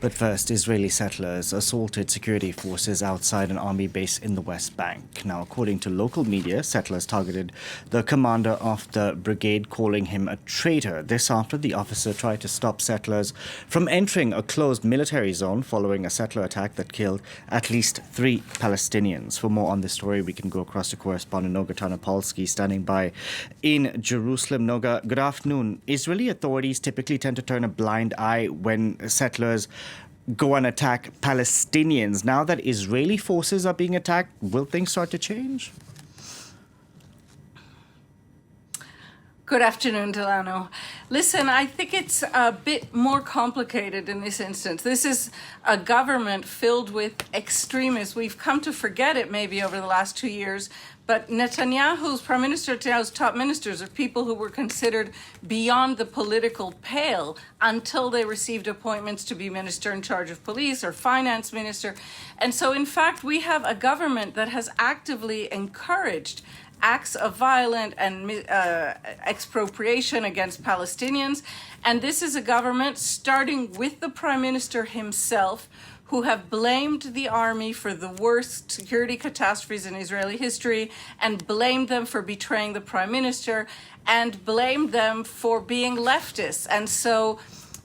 But first, Israeli settlers assaulted security forces outside an army base in the West Bank. Now, according to local media, settlers targeted the commander of the brigade, calling him a traitor. This after the officer tried to stop settlers from entering a closed military zone following a settler attack that killed at least 3 Palestinians. For more on this story, we can go across to correspondent Noga Tarnopolsky, standing by in Jerusalem. Noga, good afternoon. Israeli authorities typically tend to turn a blind eye when settlers go and attack Palestinians. Now that Israeli forces are being attacked, will things start to change? Good afternoon, Delano. Listen, I think it's a bit more complicated in this instance. This is a government filled with extremists. We've come to forget it maybe over the last 2 years, but Prime Minister Netanyahu's top ministers are people who were considered beyond the political pale until they received appointments to be minister in charge of police or finance minister. And so, in fact, we have a government that has actively encouraged acts of violence and expropriation against Palestinians. And this is a government, starting with the Prime Minister himself, who have blamed the army for the worst security catastrophes in Israeli history and blamed them for betraying the Prime Minister and blamed them for being leftists. And so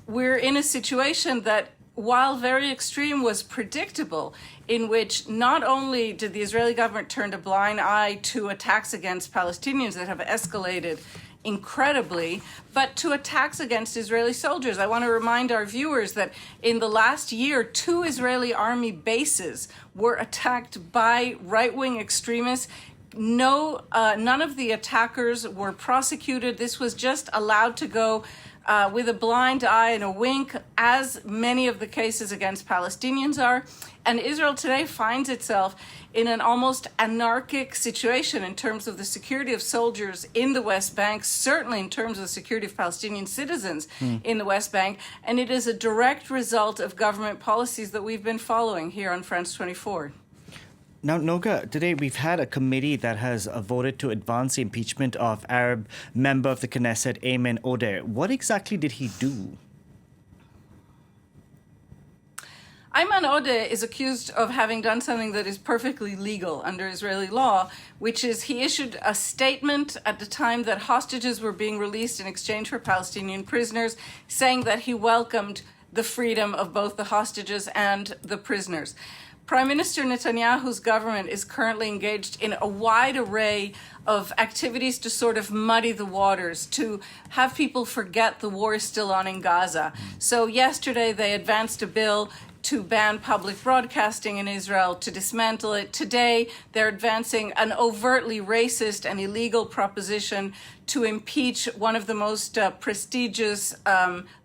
we're in a situation that, while very extreme, was predictable, in which not only did the Israeli government turn a blind eye to attacks against Palestinians that have escalated incredibly, but to attacks against Israeli soldiers. I want to remind our viewers that in the last year, 2 Israeli army bases were attacked by right-wing extremists. None of the attackers were prosecuted. This was just allowed to go with a blind eye and a wink, as many of the cases against Palestinians are. And Israel today finds itself in an almost anarchic situation in terms of the security of soldiers in the West Bank, certainly in terms of the security of Palestinian citizens in the West Bank. And it is a direct result of government policies that we've been following here on France 24. Now, Noga, today we've had a committee that has voted to advance the impeachment of Arab member of the Knesset, Ayman Odeh. What exactly did he do? Ayman Odeh is accused of having done something that is perfectly legal under Israeli law, which is he issued a statement at the time that hostages were being released in exchange for Palestinian prisoners, saying that he welcomed the freedom of both the hostages and the prisoners. Prime Minister Netanyahu's government is currently engaged in a wide array of activities to sort of muddy the waters, to have people forget the war is still on in Gaza. So yesterday they advanced a bill to ban public broadcasting in Israel, to dismantle it. Today, they're advancing an overtly racist and illegal proposition to impeach one of the most prestigious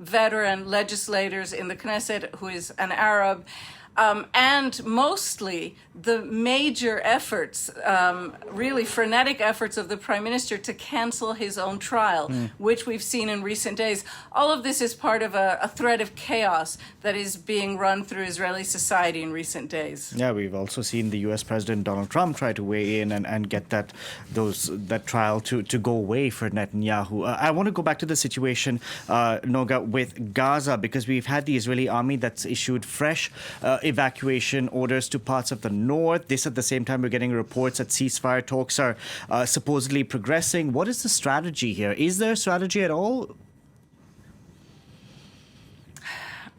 veteran legislators in the Knesset, who is an Arab. And mostly the major efforts, really frenetic efforts of the Prime Minister to cancel his own trial, which we've seen in recent days. All of this is part of a thread of chaos that is being run through Israeli society in recent days. Yeah, we've also seen the U.S. President Donald Trump try to weigh in and get that trial to go away for Netanyahu. I want to go back to the situation, Noga, with Gaza, because we've had the Israeli army that's issued fresh evacuation orders to parts of the north. This at the same time we're getting reports that ceasefire talks are supposedly progressing. What is the strategy here? Is there a strategy at all?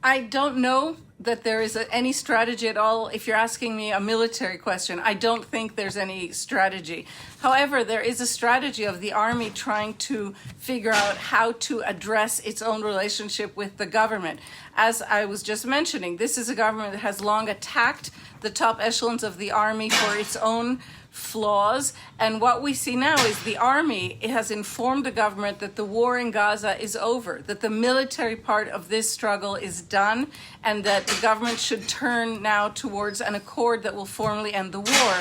I don't know that there is any strategy at all. If you're asking me a military question, I don't think there's any strategy. However, there is a strategy of the army trying to figure out how to address its own relationship with the government. As I was just mentioning, this is a government that has long attacked the top echelons of the army for its own flaws. And what we see now is the army has informed the government that the war in Gaza is over, that the military part of this struggle is done, and that the government should turn now towards an accord that will formally end the war.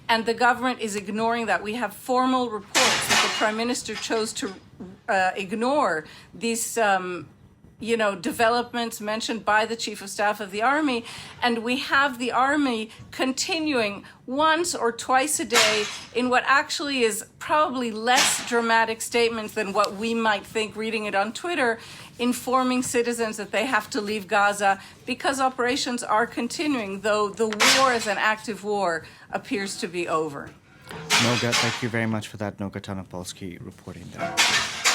And the government is ignoring that. We have formal reports that the Prime Minister chose to ignore these developments mentioned by the Chief of Staff of the Army, and we have the Army continuing once or twice a day in what actually is probably less dramatic statements than what we might think reading it on Twitter, informing citizens that they have to leave Gaza because operations are continuing, though the war as an active war appears to be over. Noga, thank you very much for that. Noga Tarnopolsky reporting there.